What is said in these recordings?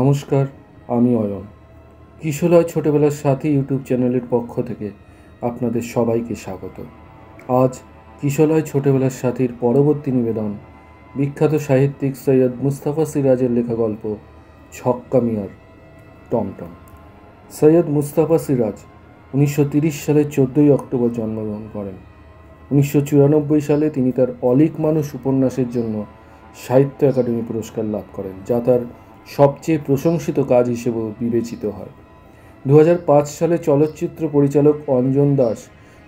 নমস্কার, আমি অয়ন। কিশোলয় ছোটবেলার সাথী ইউটিউব চ্যানেলের পক্ষ থেকে আপনাদের সবাইকে স্বাগত। আজ কিশোলয় ছোটবেলার সাথীর পরবর্তী নিবেদন বিখ্যাত সাহিত্যিক সৈয়দ মুস্তাফা সিরাজের লেখা গল্প ছক্কা মিয়ার টমটম। সৈয়দ মুস্তাফা সিরাজ 1930 সালের 14ই অক্টোবর জন্মগ্রহণ করেন। 1994 সালে তিনি তার অলিক মানুষ উপন্যাসের জন্য সাহিত্য একাডেমি পুরস্কার লাভ করেন, যা তার সবচেয়ে প্রশংসিত কাজ হিসেবে বিবেচিত হয়। 2005 সালে চলচ্চিত্র পরিচালক অঞ্জন দাস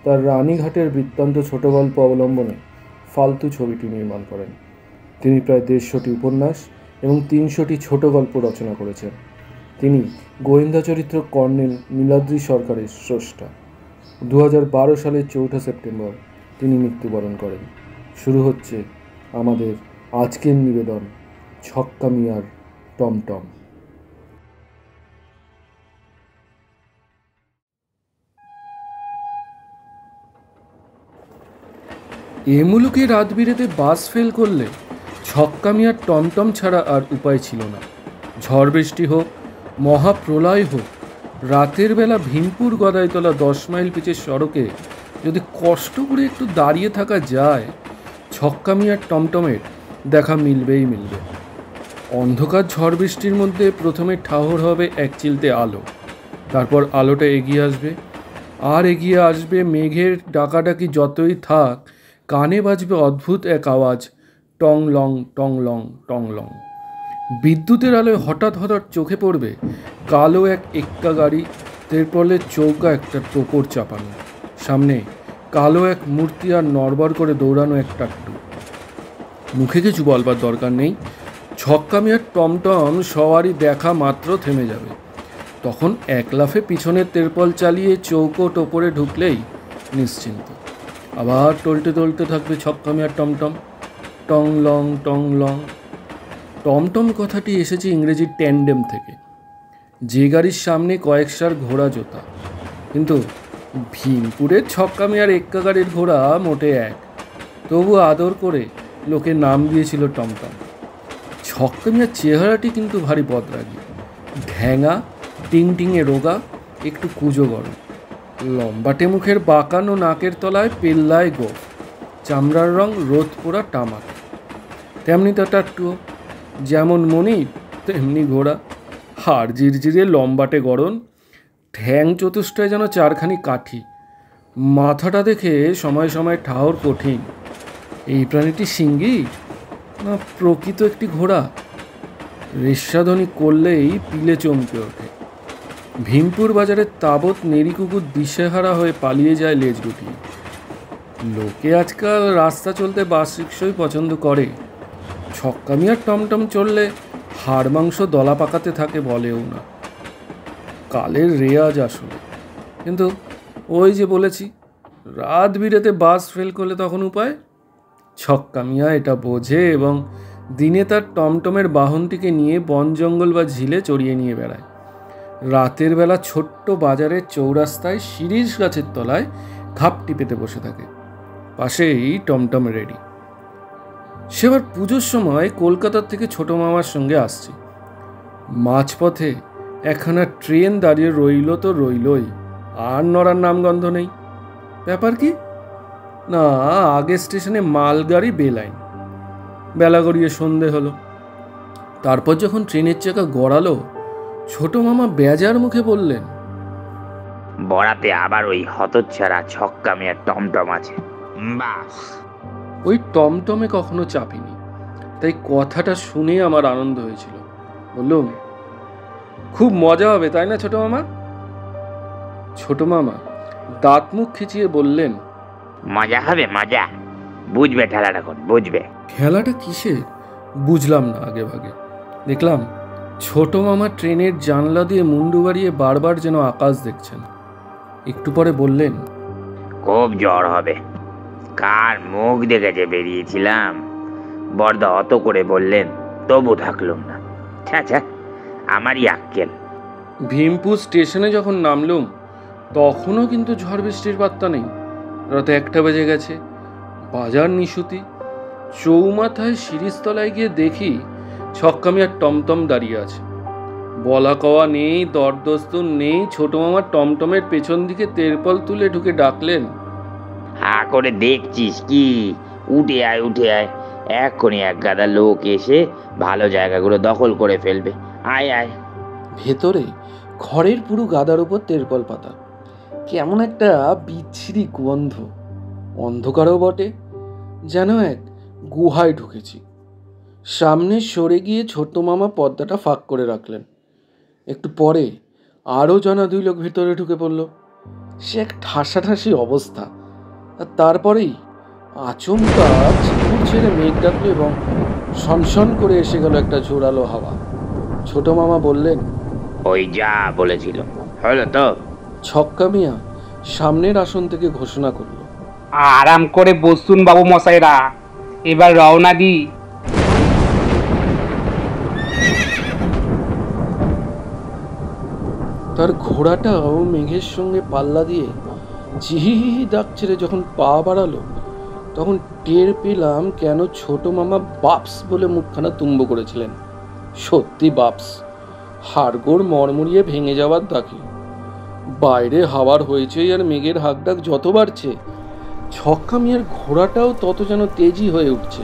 তার রানীঘাটের বৃত্তান্ত ছোট গল্প অবলম্বনে ফালতু ছবিটি নির্মাণ করেন। তিনি প্রায় 150টি উপন্যাস এবং 300টি ছোট গল্প রচনা করেছেন। তিনি গোয়েন্দা চরিত্র কর্নেল নীলাদ্রি সরকারের স্রষ্টা। 2012 সালের 4 সেপ্টেম্বর তিনি মৃত্যুবরণ করেন। শুরু হচ্ছে আমাদের আজকের নিবেদন ছক্কা মিয়ার টমটম। এ মুলুকে রাত বিরেতে বাস ফেল করলে ছক্কা মিয়ার টমটম ছাড়া আর উপায় ছিল না। ঝড় বৃষ্টি হোক, মহাপ্রলয় হোক, রাতের বেলা ভীমপুর গদাইতলা 10 মাইল পিচের সড়কে যদি কষ্ট করে একটু দাঁড়িয়ে থাকা যায়, ছক্কা মিয়ার টমটমের দেখা মিলবেই মিলবে। অন্ধকার ঝড় বৃষ্টির মধ্যে প্রথমে ঠাহর হবে এক চিলতে আলো, তারপর আলোটা এগিয়ে আসবে আর এগিয়ে আসবে। মেঘের ডাকাডাকি যতই থাক, কানে বাজবে অদ্ভুত এক আওয়াজ, টং লং টং লং টং লং। বিদ্যুতের আলোয় হঠাৎ হঠাৎ চোখে পড়বে কালো এক এক্কা গাড়ি, তেরপলে চৌকা একটা টোপর চাপানো, সামনে কালো এক মূর্তি আর নড়বড় করে দৌড়ানো এক টাট্টু। মুখে কিছু বলবার দরকার নেই, ছক্কা মিয়ার টমটম সওয়ারি দেখা মাত্র থেমে যাবে। তখন এক লাফে পিছনের তেরপল চালিয়ে চৌকো টোপরে ঢুকলেই নিশ্চিন্ত। আবার টলতে টলতে থাকবে ছক্কা মিয়ার টমটম, টং লং টং লং। টমটম কথাটি এসেছে ইংরেজি ট্যান্ডেম থেকে, যে গাড়ির সামনে কয়েকশার ঘোড়া জোতা। কিন্তু ভীমপুরের ছক্কা মিয়ার এক্কা গাড়ির ঘোড়া মোটে এক, তবু আদর করে লোকে নাম দিয়েছিল টমটম। ছক্কা মিয়ার চেহারাটি কিন্তু ভারী বদরাগী, ঢ্যাঙা, টিংটিংয়ে রোগা, একটু কুজো গরম, লম্বাটে মুখের বাঁকানো নাকের তলায় পেল্লায় গোফ, চামড়ার রং রোদ পোড়া টামাক। তেমনি তার টাট্টুও, যেমন মনির তেমনি ঘোড়া, হাড় জিরজিরে লম্বাটে গড়ন, ঠ্যাং চতুষ্টয় যেন চারখানি কাঠি। মাথাটা দেখে সময় সময় ঠাহর কঠিন, এই প্রাণীটি সিংহী না প্রকৃত একটি ঘোড়া? রেশাধ্বনি করলেই পিলে চমকে ওঠে। ভীমপুর বাজারের তাবৎ নেড়ি কুকুর দিশেহারা হয়ে পালিয়ে যায় লেজ গুটিয়ে। লোকে আজকাল রাস্তা চলতে বাস রিক্সাই পছন্দ করে, ছক্কা মিয়ার টমটম চললে হাড় মাংস দলা পাকাতে থাকে বলেও না। কালের রেয়াজ আসলে। কিন্তু ওই যে বলেছি, রাত বিরেতে বাস ফেল করলে তখন উপায়? ছক্কা মিয়া এটা বোঝে এবং দিনে তার টমটমের বাহনটিকে নিয়ে বন জঙ্গল বা ঝিলে চড়িয়ে নিয়ে বেড়ায়। রাতের বেলা ছোট্ট বাজারের চৌরাস্তায় শিরীষ গাছের তলায় ঘাপটি পেতে বসে থাকে, পাশেই টমটম রেডি। সেবার পুজোর সময় কলকাতার থেকে ছোট মামার সঙ্গে আসছি। মাঝপথে একখানা ট্রেন দাঁড়িয়ে রইল তো রইলই, আর নড়ার নামগন্ধ নেই। ব্যাপার কি না, আগের স্টেশনে মালগাড়ি বেলাইন। বেলা গড়িয়ে সন্ধে হলো। তারপর যখন ট্রেনের চাকা গড়ালো, ছোট মামা বেজার মুখে বললেন, বড়াতে আবার ওই হতচ্ছাড়া ছক্কা মিয়ার টমটম আছে। বাস ওই টমটমে কখনো চাপিনি, তাই কথাটা শুনে আমার আনন্দ হয়েছিল। বললুম, খুব মজা হবে তাই না ছোট মামা? ছোট মামা দাঁত মুখ খিচিয়ে বললেন, মজা হবে মজা, বুঝবে ঠেলাটা কোন বুঝবে। খেলাটা কিসের বুঝলাম না আগে ভাগে। দেখলাম ছোট মামা ট্রেনের জানলা দিয়ে মুন্ডু বাড়িয়ে বারবার যেন আকাশ দেখছেন। একটু পরে বললেন, খুব জ্বর হবে, কার মুখ দেখে যে বেরিয়েছিলাম। বড়দা অত করে বললেন, তবু থাকলুম না। আচ্ছা, আমারই আক্কেল। ভীমপুর স্টেশনে যখন নামলুম তখনও কিন্তু ঝড় বৃষ্টির পাত্তা নেই। রাত 1টা বেজে গেছে, বাজার নিশুতি। চৌমাথায় শিরিষতলায় গিয়ে দেখি ছক্কা মিয়ার টমটম দাঁড়িয়ে আছে। বলা কওয়া নেই, দরদস্তুর নেই, ছোট মামা টমটমের পেছন দিকে তেরপল তুলে ঢুকে ডাকলেন, হা করে দেখছিস কি? উঠে আয়, উঠে আয়, এক্ষুনি এক গাদা লোক এসে ভালো জায়গাগুলো দখল করে ফেলবে। আয় আয়। ভেতরে খড়ের পুরো গাদার উপর তেরপল পাতা, কেমন একটা বিচ্ছিরি গন্ধ, অন্ধকারও বটে, যেন এক গুহায় ঢুকেছি। সামনে সরে গিয়ে ছোট মামা পর্দাটা ফাঁক করে রাখলেন। একটু পরে আরও জানা দুই লোক ভেতরে ঢুকে পড়ল। সে এক ঠাসাঠাসি অবস্থা। আর তারপরেই আচমকা ঝিপুর ছেড়ে মেঘ ডাকলো এবং সনসন করে এসে গেল একটা জোরালো হাওয়া। ছোট মামা বললেন, ওই যা বলেছিল হলো তো? ছক্কা মিয়া সামনের আসন থেকে ঘোষণা করল, আরাম করে বসুন বাবু মশাইরা, এবার রওনা দি। তার ঘোড়াটাও মেঘের সঙ্গে পাল্লা দিয়ে ঝিহিহি ডাক ছেড়ে যখন পা বাড়ালো, তখন টের পেলাম কেন ছোট মামা বাপস বলে মুখখানা তুম্ব করেছিলেন। সত্যি বাপস, হাড়গোড় মরমরিয়ে ভেঙে যাওয়ার দাখি। বাইরে হাওয়ার হয়েছেই আর মেঘের হাঁকডাক যত বাড়ছে, ছক্কা মিয়ার ঘোড়াটাও তত যেন তেজি হয়ে উঠছে।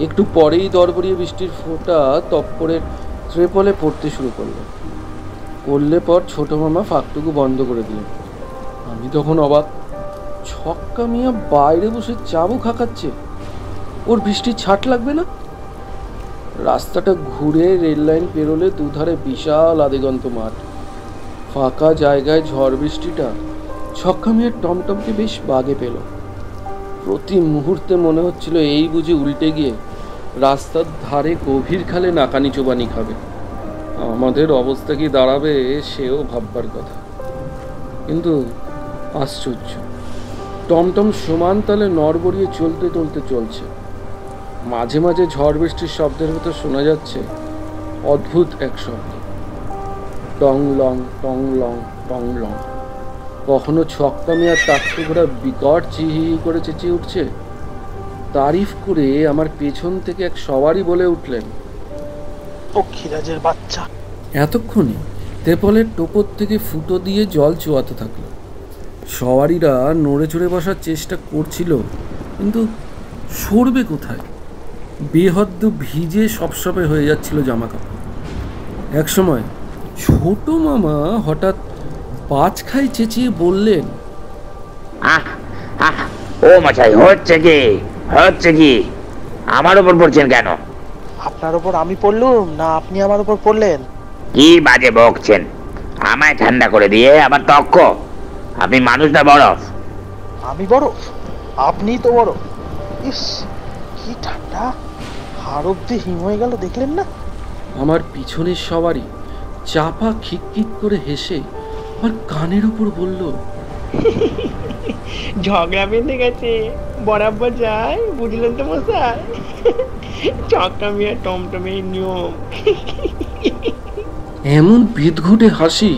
একটু পরেই দরবরিয়ে বৃষ্টির ফোঁটা তপ্পরের ত্রেপলে পড়তে শুরু করলো। পড়লে পর ছোট মামা ফাঁকটুকু বন্ধ করে দিলেন। আমি তখন অবাক, ছক্কা মিয়া বাইরে বসে চাবুক হাঁকাচ্ছে, ওর বৃষ্টির ছাট লাগবে না? রাস্তাটা ঘুরে রেল লাইন পেরোলে দুধারে বিশাল আদিগন্ত মাঠ, ফাঁকা জায়গায় ঝড় বৃষ্টিটা ছক্কা মিয়ার টমটমকে বেশ বাগে পেল। প্রতি মুহূর্তে মনে হচ্ছিল এই বুঝি উল্টে গিয়ে রাস্তার ধারে গভীর খালে নাকানি চোবানি খাবে। আমাদের অবস্থা কি দাঁড়াবে সেও ভাববার কথা। কিন্তু আশ্চর্য, টমটম সমান তালে নড়বড়িয়ে চলতে চলতে চলছে। মাঝে মাঝে ঝড় বৃষ্টির শব্দের ভেতর শোনা যাচ্ছে অদ্ভুত এক শব্দ, টং লং টং লং টং লং। কখনো ছক্কা মিয়ার টাকটু ঘোড়া বিকট চিহি করে চেঁচিয়ে উঠছে। তারিফ করে আমার পেছন থেকে এক সওয়ারি বলে উঠলেন, পক্ষীরাজের বাচ্চা। এতক্ষণে তেপলের টোপর থেকে ফুটো দিয়ে জল চুয়াতে থাকলো। সওয়ারিরা নড়ে চড়ে বসার চেষ্টা করছিল, কিন্তু সরবে কোথায়? বেহদ্দ ভিজে সপসপে হয়ে যাচ্ছিল জামা কাপড়। একসময় ছোট মামা হঠাৎ পাঁচ খাই চেঁচিয়ে বললেন, আহ আহ, ও মশাই, হচ্ছে কি? হচ্ছে কি? আমার উপর পড়ছেন কেন? আপনার ওপর আমি পড়লুম না আপনি আমার উপর পড়লেন? কি বাজে বকছেন? আমায় ঠান্ডা করে দিয়ে আবার তক্ক। আপনি মানুষ না বরফ? আমি বড়, আপনি তো বড়। ইস, কি ঠান্ডা, হাড় অব্দি হিম হয়ে গেল, দেখলেন না? আমার পিছনের সওয়ারি চাপা খিকখিক করে হেসে আমার কানের উপর বলল, ঝগড়া বেঁধে গেছে, বরাবর যায়, বুঝলেন তো মশাই? ছক্কা মিয়া টমটমের নিয়ম। এমন বিদঘুটে হাসি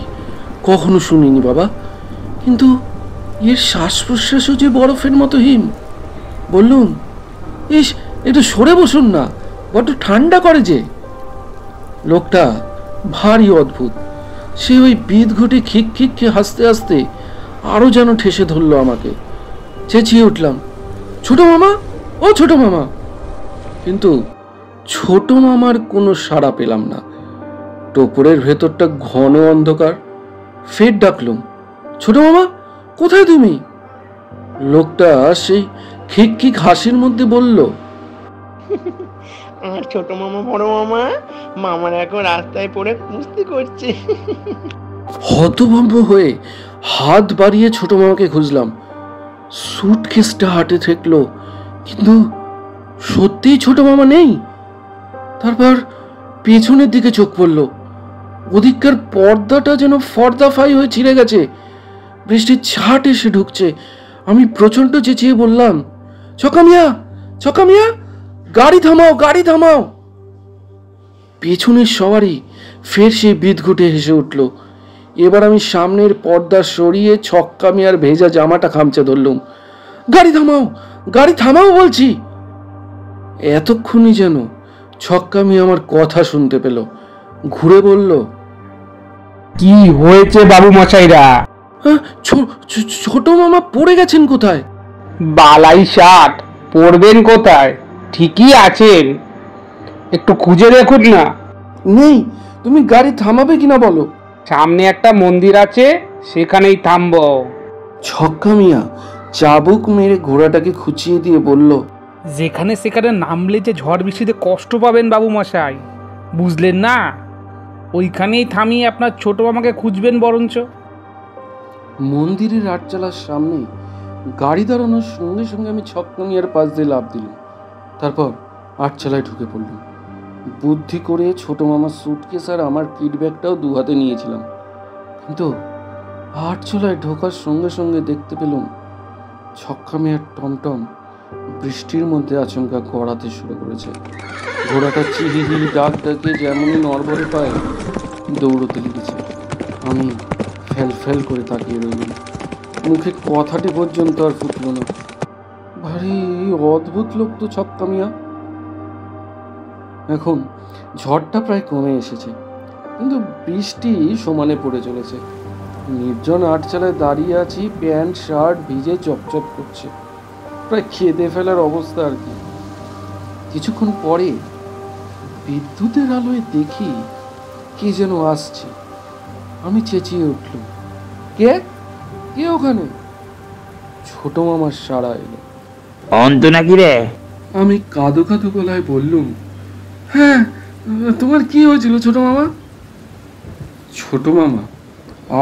কখনো শুনিনি বাবা, কিন্তু এর শ্বাস প্রশ্বাসও যে বরফের মতো হিম। বললুম, ইস, একটু সরে বসুন না, বড্ড ঠান্ডা করে যে। লোকটা ভারী অদ্ভুত। সে ওই বিদঘুটে খিক খিককে হাসতে হাসতে আরো যেন ঠেসে ধরলো আমাকে। চেঁচিয়ে উঠলাম, ছোট মামা, ও ছোট মামা! কিন্তু ছোট মামার কোনো সাড়া পেলাম না। টোপরের ভেতরটা ঘন অন্ধকার। ফের ডাকলুম, ছোট মামা, কোথায় তুমি? লোকটা সেই খিক খিক হাসির মধ্যে বলল, আর ছোট মামা বড় মামা, মামার এখন রাস্তায় পড়ে কুস্তি করছে। হতভম্ব হয়ে হাত বাড়িয়ে ছোট মামাকে খুঁজলাম। সুটকেসটা হাটে ঠেকলো, কিন্তু সত্যিই ছোট মামা নেই। তারপর পেছনের দিকে চোখ পড়ল, ওদিককার পর্দাটা যেন ফর্দাফাই হয়ে ছিঁড়ে গেছে, বৃষ্টির ছাট এসে ঢুকছে। আমি প্রচণ্ড চেঁচিয়ে বললাম, ছক্কা মিয়া, ছক্কা মিয়া, গাড়ি থামাও, গাড়ি থামাও! পেছনের সওয়ারি ফের সেই বিদঘুটে হেসে উঠল। এবার আমি সামনের পর্দা সরিয়ে ছক্কা মিয়ার ভেজা জামাটা খামচে ধরলুম। গাড়ি থামাও, গাড়ি থামাও বলছি! এতক্ষণই যেন ছক্কা মিয়া আমার কথা শুনতে পেল। ঘুরে বলল, কি হয়েছে বাবু মশাইরা? ছোট মামা পড়ে গেছেন কোথায়? বালাই ষাট, পড়বেন কোথায়? ঠিকই আছেন, একটু খুঁজে দেখুন না। নেই, তুমি গাড়ি থামাবে কিনা বলো। সামনে একটা মন্দির আছে, সেখানেই থামবো। ছক্কা মিয়া চাবুক মেরে ঘোড়াটাকে খুঁচিয়ে দিয়ে বলল, যেখানে সেখানে নামলে যে ঝড় বৃষ্টিতে কষ্ট পাবেন বাবু মশাই, বুঝলেন না? ওইখানেই থামিয়ে আপনার ছোট মামাকে খুঁজবেন বরঞ্চ। মন্দিরের আটচালার সামনে গাড়ি দাঁড়ানোর সঙ্গে সঙ্গে আমি ছক্কা মিয়ার পাশ দিয়ে লাফ দিলাম। তারপর আটচালায় ঢুকে পড়লাম। বুদ্ধি করে ছোট মামার সুটকেস আর আমার কিট ব্যাগটাও দু হাতে নিয়েছিলাম। কিন্তু আটচালায় ঢোকার সঙ্গে সঙ্গে দেখতে পেলাম ছক্কা মিয়ার টমটম বৃষ্টির মধ্যে আচমকা গড়াতে শুরু করেছে। ঘোড়াটা চিহিহি ডাক ডাকে যেমনই নড়বড়ে পায় দৌড়তে লেগেছে। আমি ফেল ফেল করে তাকিয়ে রইলাম। মুখে কথাটি পর্যন্ত আর ফুটল না। ভারী অদ্ভুত লোক তো ছক্কা মিয়া। এখন ঝড়টা প্রায় কমে এসেছে, কিন্তু বৃষ্টি সমানে পড়ে চলেছে। নির্জন আটচালায় দাঁড়িয়ে আছি, প্যান্ট শার্ট ভিজে চপচপ করছে, প্রায় খেদে ফেলার অবস্থা আর কি। কিছুক্ষণ পরে বিদ্যুতের আলোয় দেখি কে যেন আসছে। আমি চেঁচিয়ে উঠলাম, কে কে ওখানে? ছোট মামার সাড়া এলো। অন্ত নাকি রে? আমি কাঁদো কাঁদো গলায় বললুম, হ্যাঁ, তোমার কি হয়েছিল ছোট মামা? ছোট মামা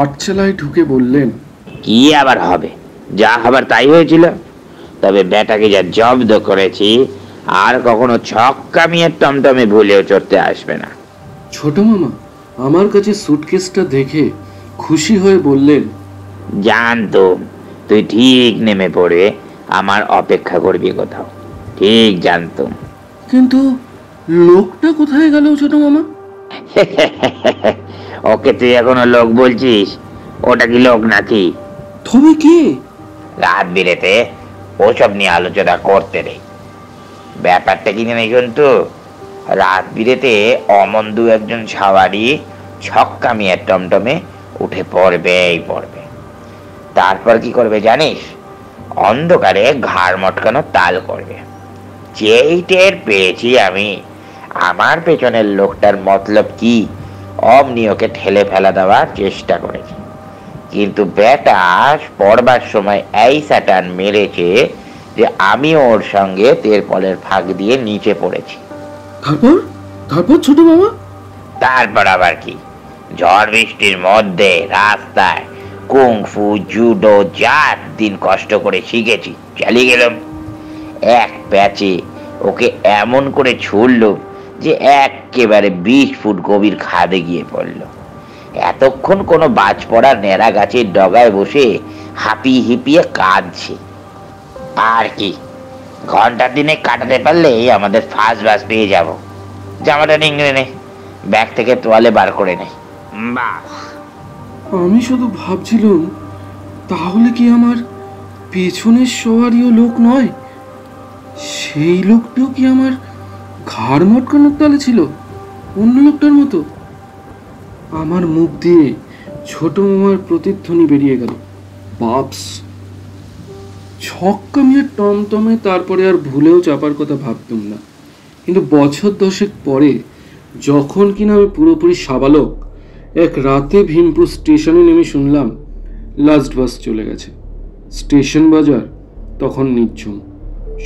আটচালায় ঢুকে বললেন, কি আবার হবে, যা হবার তাই হয়েছিল। তবে বেটাকে যা জব্দ করেছি, আর কখনো ছক্কা মিয়ার টমটমে ভুলেও চড়তে আসবে না। ছোট মামা আমার কাছে সুটকেসটা দেখে খুশি হয়ে বললেন, জানতুম তুই ঠিক নেমে পড়ে আমার অপেক্ষা করবি কোথাও, ঠিক জানতুম। কিন্তু লোকটা কোথায় গেল ছোট মামা? ওকে তুই এখনো লোক বলছিস? ওটা কি লোক নাকি? তবে কে? রাত বিরেতে ওসব নিয়ে আলোচনা করতে নেই। ব্যাপারটা কি নেই, কিন্তু রাত বিরেতে অমন একজন সাওয়ারি ছক্কা মিয়ার টমটমে উঠে পড়বেই পড়বে। তারপর কি করবে জানিস? অন্ধকারে ঘাড় মটকানো তাল করবে। যেই টের পেয়েছি আমি আমার পেছনের লোকটার মতলব কি, অমনি ওকে ঠেলে ফেলা দেওয়ার চেষ্টা করেছি। কিন্তু বেটা পড়বার সময় এই স্যাটান মেরেছে যে আমি ওর সঙ্গে তেরপলের ফাঁক দিয়ে নিচে পড়েছি। তারপর তারপর ছোট মামা? তারপর আবার কি, ঝড় বৃষ্টির মধ্যে রাস্তায় কুংফু জুডো যা দিন কষ্ট করে শিখেছি চালিয়ে গেলাম। এক প্যাচে ওকে এমন করে ছুড়ল যে একেবারে 20 ফুট গভীর খাদে গিয়ে পড়ল। এতক্ষণ কোনো বাজ পড়া নেড়া গাছের ডগায় বসে হাঁপিয়ে হিপিয়ে কাঁদছে। আর কি, ঘন্টা দিনে কাটাতে পারলেই আমাদের ফার্স্ট বাস পেয়ে যাব। জামাটা নিংড়ে নে, ব্যাগ থেকে তোয়ালে বার করে নে, বাস। আমি শুধু ভাবছিলাম, তাহলে কি আমার পেছনের সওয়ারিও লোক নয়? সেই লোকটাও কি আমার ঘাড় মটকানোর তালে ছিল, অন্য লোকটার মতো? আমার মুখ দিয়ে ছোট মামার প্রতিধ্বনি বেরিয়ে গেল, বাপস। ছক্কা মিয়ার টমটমে তারপরে আর ভুলেও চাপার কথা ভাবতাম না। কিন্তু বছর 10 পরে, যখন কিনা আমি পুরোপুরি সাবালক, এক রাতে ভীমপুর স্টেশনে নেমে শুনলাম লাস্ট বাস চলে গেছে। স্টেশন বাজার তখন নির্ঝুম,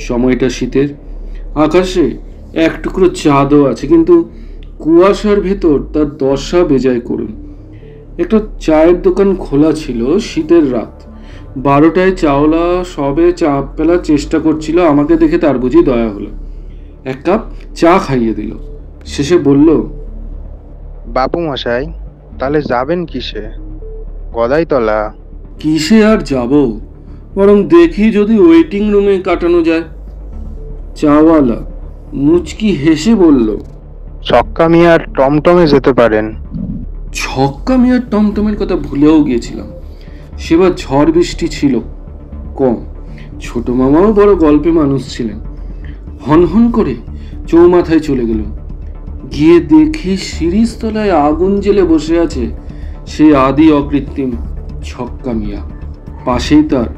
সময়টা শীতের, আকাশে এক টুকরো চাঁদও আছে, কিন্তু কুয়াশার ভেতর তার দশা বেজায় করুন। একটা চায়ের দোকান খোলা ছিল, শীতের রাত, 12টায় চাওলা সবে চা পেলার চেষ্টা করছিল। আমাকে দেখে তার বুঝি দয়া হলো, 1 কাপ চা খাইয়ে দিল। শেষে বলল, বাবু মশাই, তাহলে যাবেন কিসে? গদাইতলা? কিসে আর যাব, বরং দেখি যদি ওয়েটিং রুমে কাটানো যায়। চাওয়ালা মুচকি হেসে বলল, ছক্কা মিয়ার টমটমে যেতে পারেন। ছক্কা মিয়ার টমটমের কথা ভুলেও গিয়েছিলাম। সেবার ঝড় বৃষ্টি ছিল কম, ছোট মামাও বড় গল্পে মানুষ ছিলেন। হনহন করে চৌমাথায় চলে গেলাম। গিয়ে দেখি সিঁড়ির তলায় আগুন জ্বেলে বসে আছে সেই আদি অকৃত্রিম ছক্কা মিয়া। পাশেই তার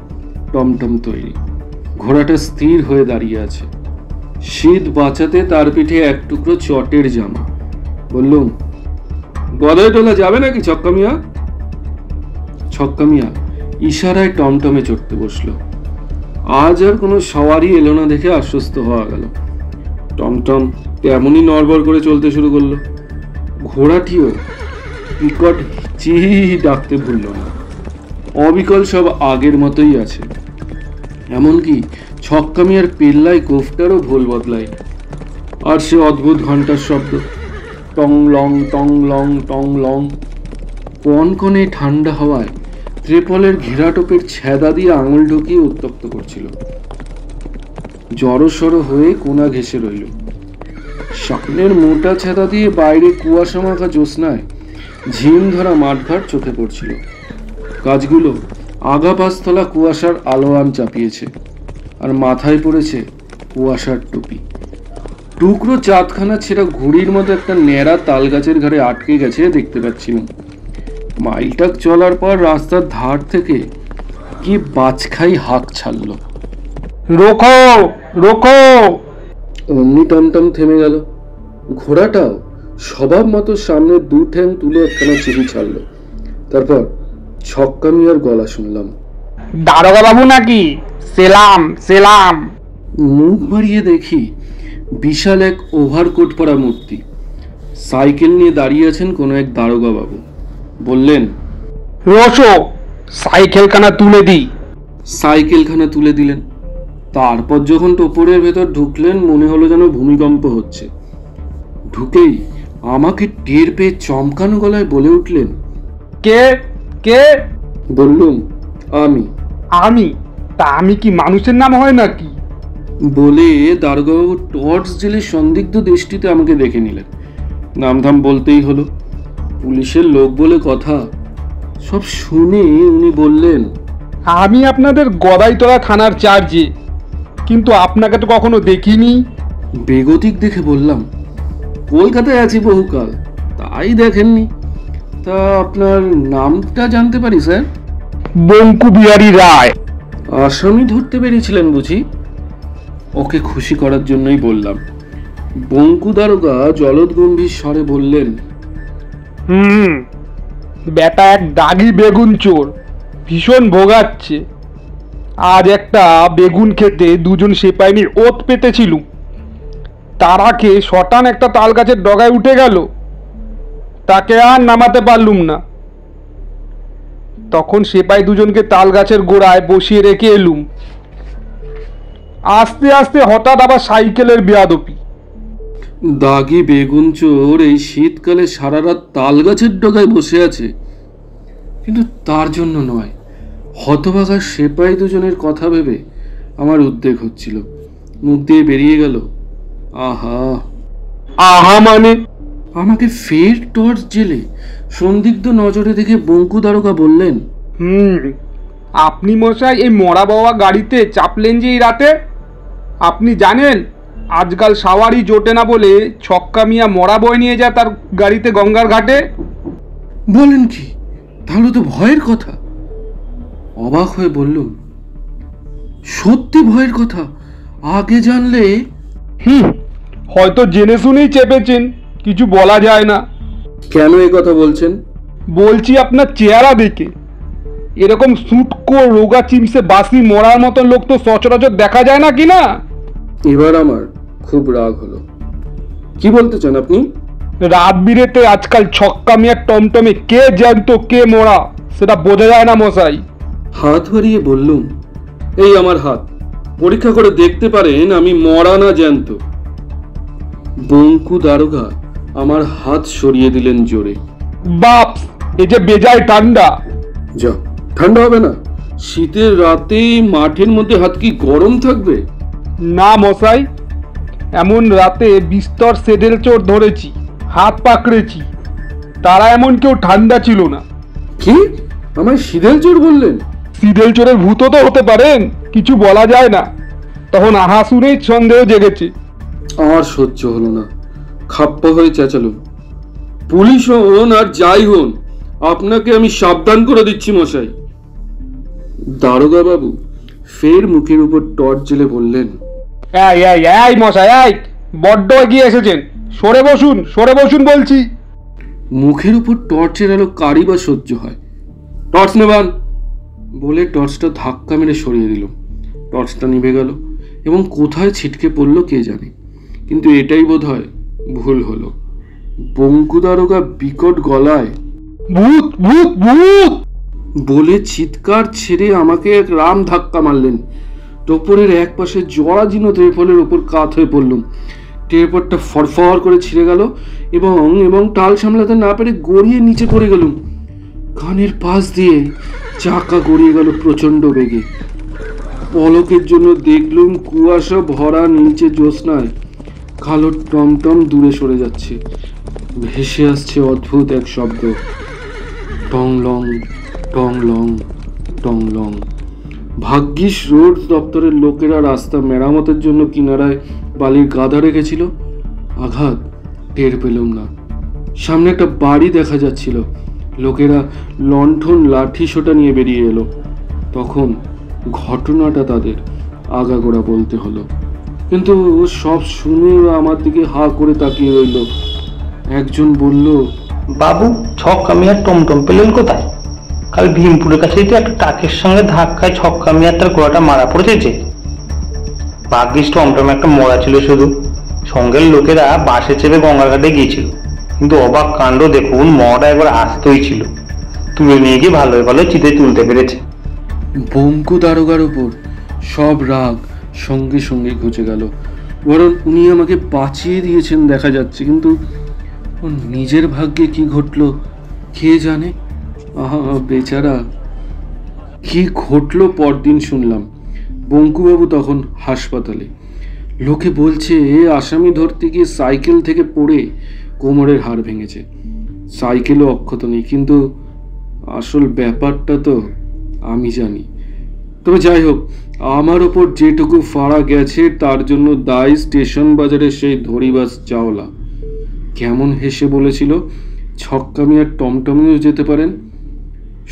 টমটম তৈরি, ঘোড়াটা স্থির হয়ে দাঁড়িয়ে আছে। শীত বাঁচাতে তার পিঠে এক টুকরো চটের জামা। বললুম, গদাই টোলা যাবে নাকি ছক্কা মিয়া? ছক্কা মিয়া ইশারায় টমটমে চড়তে বসলো। আজ আর কোনো সওয়ারি এলো না দেখে আশ্বস্ত হওয়া গেল। টমটম তেমনই নড়বড় করে চলতে শুরু করলো। ঘোড়াটিও বিকট চি ডাকতে ভুলল না। অবিকল সব আগের মতোই আছে। এমনকি ছক্কা মিয়ার পেল্লায় কোফটারও ভোল বদলায়। আর সে অদ্ভুত ঘন্টার শব্দ, টং লং টং লং টং লং। কনকনে ঠান্ডা হাওয়ায় ত্রিপলের ঘেরাটোপের ছেদা দিয়ে আঙুল ঢুকিয়ে উত্তপ্ত করছিল। জড়সড় হয়ে কোনা ঘেঁষে রইল। সামনের মোটা ছেদা দিয়ে বাইরে কুয়াশা মাখা জ্যোৎস্নায় ঝিম ধরা মাঠঘাট চোখে পড়ছিল। গাছগুলো আগা পাঁচতলা কুয়াশার আলোয়ান চাপিয়েছে, আর মাথায় পড়েছে কুয়াশার টুপি। টুকরো চাঁদখানা ছেঁড়া ঘুড়ির মতো একটা ন্যাড়া তাল গাছের ঘাড়ে আটকে গেছে দেখতে পাচ্ছিলাম। মাইলটাক চলার পর রাস্তার ধার থেকে কি বাজখাই হাঁক ছাড়ল, রোখো রোখো। অমনি টমটম থেমে গেল। ঘোড়াটাও স্বভাব মতো সামনে দু ঠ্যাং তুলে একখানা চিড়ি ছাড়লো। তারপর ছক্কা মিয়ার গলা শুনলাম, দারোগা বাবু নাকি? সেলাম সেলাম। মুখ বাড়িয়ে দেখি বিশাল এক ওভারকোট পরা মূর্তি সাইকেল নিয়ে দাঁড়িয়ে আছেন কোনো এক দারোগা বাবু। বললেন, রোশো, সাইকেলখানা তুলে দিই। সাইকেলখানা তুলে দিলেন। তারপর যখন টোপরের ভেতর ঢুকলেন মনে হলো যেন ভূমিকম্প হচ্ছে। ঢুকেই আমাকে টের পেয়ে চমকানো গলায় বলে উঠলেন, কে কে? বললুম, আমি। আমি? তা আমি কি মানুষের নাম হয় নাকি? বলে দারোগাবাবু টর্চ জেলে সন্দিগ্ধ দৃষ্টিতে আমাকে দেখে নিলেন। নামধাম বলতেই হলো, পুলিশের লোক বলে কথা। সব শুনে উনি বললেন, আমি আপনাদের গদাইতলা থানার চার্জে, কিন্তু আপনাকে তো কখনো দেখিনি। বেগতিক দেখে বললাম, কলকাতায় আছি বহুকাল, তাই দেখেননি। তা আপনার নামটা জানতে পারি স্যার? বঙ্কু বিহারী রায়। আসামি ধরতে পেরেছিলেন বুঝি? ওকে খুশি করার জন্যই বললাম। বঙ্কু দারোগা জলদ গম্ভীর স্বরে বললেন, বেটা এক দাগি বেগুন চোর, ভীষণ ভোগাচ্ছে। আজ একটা বেগুন খেতে দুজন সেপাই নিয়ে ওত পেতেছিল, তারা খেয়ে শটান একটা তাল গাছের ডগায় উঠে গেল, তাকে আর নামাতে পারলুম না। তখন সেপাই দুজনকে তাল গাছের গোড়ায় বসিয়ে রেখে এলুম। আস্তে আস্তে হঠাৎ আবার সাইকেলের বেয়াদপি। দাগি বেগুন চোর এই শীতকালে সারা রাত তাল গাছের ডগায় বসে আছে, কিন্তু তার জন্য নয়। হতভাগা সেপাই দুজনের কথা ভেবে আমার উদ্বেগ হচ্ছিল। মুখ দিয়ে বেরিয়ে গেল, আহা। আহা মানে? আমাকে ফের টর্চ জেলে সন্দিগ্ধ নজরে দেখে বঙ্কু দারোগা বললেন, আপনি মশাই এই মরা বাবা গাড়িতে চাপলেন যে এই রাতে? আপনি জানেন আজকাল সাওয়ারি জোটে না বলে ছক্কা মিয়া মরা বই নিয়ে যায় তার গাড়িতে গঙ্গার ঘাটে। বলেন কি? তাহলে তো ভয়ের কথা। অবাক হয়ে বললুম, সত্যি ভয়ের কথা। আগে জানলে। হয়তো জেনে শুনেই চেপেছেন, কিছু বলা যায় না। কেন এ কথা বলছেন? বলছি আপনার চেহারা দেখে। এরকম সুটকো রোগা চিমসে বাসি মরার মতো লোক তো সচরাচর দেখা যায় না কি না? এবার আমার খুব রাগ হলো। কি বলতে চান আপনি? রাত বিরেতে আজকাল ছক্কা মিয়ার টমটমে কে জ্যান্ত কে মরা সেটা বোঝা যায় না মশাই। হাত বাড়িয়ে বললুম, এই আমার হাত, পরীক্ষা করে দেখতে পারেন আমি মরা না জ্যান্ত। বঙ্কু দারোগা আমার হাত সরিয়ে দিলেন জোরে। বাপ, এ যে বেজায় ঠান্ডা। যা, ঠান্ডা হবে না? শীতের রাতে মাঠের মধ্যে হাত কি গরম থাকবে? না মশাই, এমন রাতে বিস্তর সেডেল চোর ধরেছি, হাত পাকড়েছি, তারা এমন কেউ ঠান্ডা ছিল না। কি আমায় সিদেল চোর বললেন? সিডেল চোরের ভূত তো হতে পারেন, কিছু বলা যায় না। তখন আহা শুনেই সন্দেহ জেগেছে। আর সহ্য হলো না। খাপ্পা হয়ে চেঁচালো, পুলিশ হন আর যাই হন, আপনাকে আমি সাবধান করে দিচ্ছি মশাই। দারোগা বাবু ফের মুখের উপর টর্চ জেলে বললেন, এই এই এই মশাই, এই বড্ড এগিয়ে এসেছেন, সরে বসুন বলছি। মুখের উপর টর্চের আলো কারি বা সহ্য হয়। টর্চ নেবান বলে টর্চটা ধাক্কা মেরে সরিয়ে দিল। টর্চটা নিভে গেল এবং কোথায় ছিটকে পড়লো কে জানে, কিন্তু এটাই বোধ হয় ভুল হলো। বঙ্কু দারোগা বিকট গলায় ভূত ভূত ভূত বলে চিৎকার ছেড়ে আমাকে এক রাম ধাক্কা মারলেন। টোপরের এক পাশে জরাজীর্ণ ত্রেফলের ওপর কাত হয়ে পড়লুম। টেরপটটা ফরফর করে ছিঁড়ে গেল এবং টাল সামলাতে না পেরে গড়িয়ে নিচে পড়ে গেলুম। কানের পাশ দিয়ে চাকা গড়িয়ে গেল প্রচণ্ড বেগে। পলকের জন্য দেখলুম কুয়াশা ভরা নিচে জ্যোৎস্নায় কালো টমটম দূরে সরে যাচ্ছে। ভেসে আসছে অদ্ভুত এক শব্দ, টং লং টং লং টং লং। ভাগ্যিস রোড দপ্তরের লোকেরা রাস্তা মেরামতের জন্য কিনারায় বালির গাদা রেখেছিল। আঘাত টের পেলাম না। সামনে একটা বাড়ি দেখা যাচ্ছিল। লোকেরা লণ্ঠন লাঠি সোটা নিয়ে বেরিয়ে এলো। তখন ঘটনাটা তাদের আগাগোড়া বলতে হলো, কিন্তু সব শুনে আমার দিকে হা করে তাকিয়ে রইল। একজন বলল, বাবু, ছক্কা মিয়ার টমটম পেলেন কোথায়? কাল ভীমপুরের কাছেই তো একটা ট্রাকের সঙ্গে ধাক্কায় ছক্কা মিয়ার তার গোড়াটা মারা পড়েছে। ভাগ্যিস টমটম একটা মরা ছিল শুধু, সঙ্গের লোকেরা বাসে চেপে গঙ্গার ঘাটে গিয়েছিল। কিন্তু অবাক কাণ্ড দেখুন, মরাটা একবার আসতেই ছিল, তুলে নিয়ে গিয়ে ভালো চিতে তুলতে পেরেছে। বঙ্কু দারোগার উপর সব রাগ সঙ্গে সঙ্গে ঘুচে গেল। বরং উনি আমাকে বাঁচিয়ে দিয়েছেন দেখা যাচ্ছে, কিন্তু ওর নিজের ভাগ্যে কি ঘটলো কে জানে। আহা বেচারা, কি ঘটলো পরদিন শুনলাম। বঙ্কুবাবু তখন হাসপাতালে। লোকে বলছে আসামি ধরতে গিয়ে সাইকেল থেকে পড়ে কোমরের হাড় ভেঙেছে। সাইকেলও অক্ষত নেই, কিন্তু আসল ব্যাপারটা তো আমি জানি। তবে যাই হোক, আমার ওপর যেটুকু ফাড়া গেছে তার জন্য দায়ী স্টেশন বাজারের সেই ধরিবাস চাওলা। কেমন হেসে বলেছিল, ছক্কা মিয়ার টমটমেও যেতে পারেন।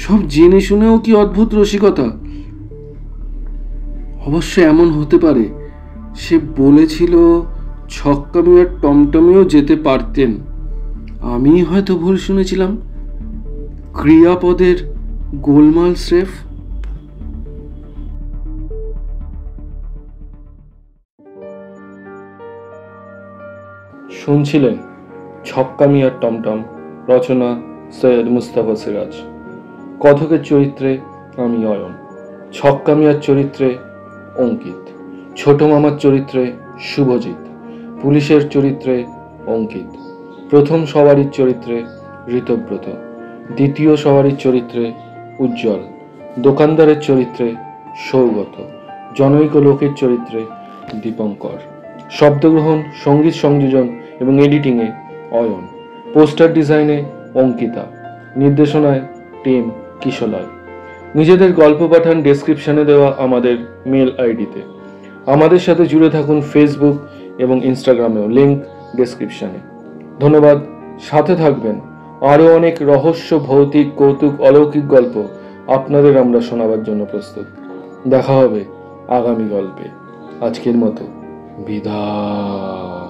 সব জেনে শুনেও কি অদ্ভুত রসিকতা। অবশ্য এমন হতে পারে সে বলেছিল ছক্কা মিয়ার টমটমেও যেতে পারতেন, আমি হয়তো ভুল শুনেছিলাম। ক্রিয়াপদের গোলমাল স্রেফ। শুনছিলেন ছক্কা মিয়ার টমটম, রচনা সৈয়দ মুস্তাফা সিরাজ। কথকের চরিত্রে আমি অয়ন, ছক্কা মিয়ার চরিত্রে অঙ্কিত, ছোট মামার চরিত্রে শুভজিৎ, পুলিশের চরিত্রে অঙ্কিত, প্রথম সওয়ারির চরিত্রে ঋতব্রত, দ্বিতীয় সওয়ারির চরিত্রে উজ্জ্বল, দোকানদারের চরিত্রে সৌগত, জনৈক লোকের চরিত্রে দীপঙ্কর। শব্দগ্রহণ, সঙ্গীত সংযোজন এবং এডিটিংয়ে অয়ন, পোস্টার ডিজাইনে অঙ্কিতা, নির্দেশনায় টিম কিশলয়। নিজেদের গল্প পাঠান ডেসক্রিপশনে দেওয়া আমাদের মেল আইডিতে। আমাদের সাথে জুড়ে থাকুন ফেসবুক এবং ইনস্টাগ্রামেও, লিংক ডেসক্রিপশনে। ধন্যবাদ, সাথে থাকবেন। আরও অনেক রহস্য, ভৌতিক, কৌতুক, অলৌকিক গল্প আপনাদের আমরা শোনাবার জন্য প্রস্তুত। দেখা হবে আগামী গল্পে। আজকের মতো বিদায়।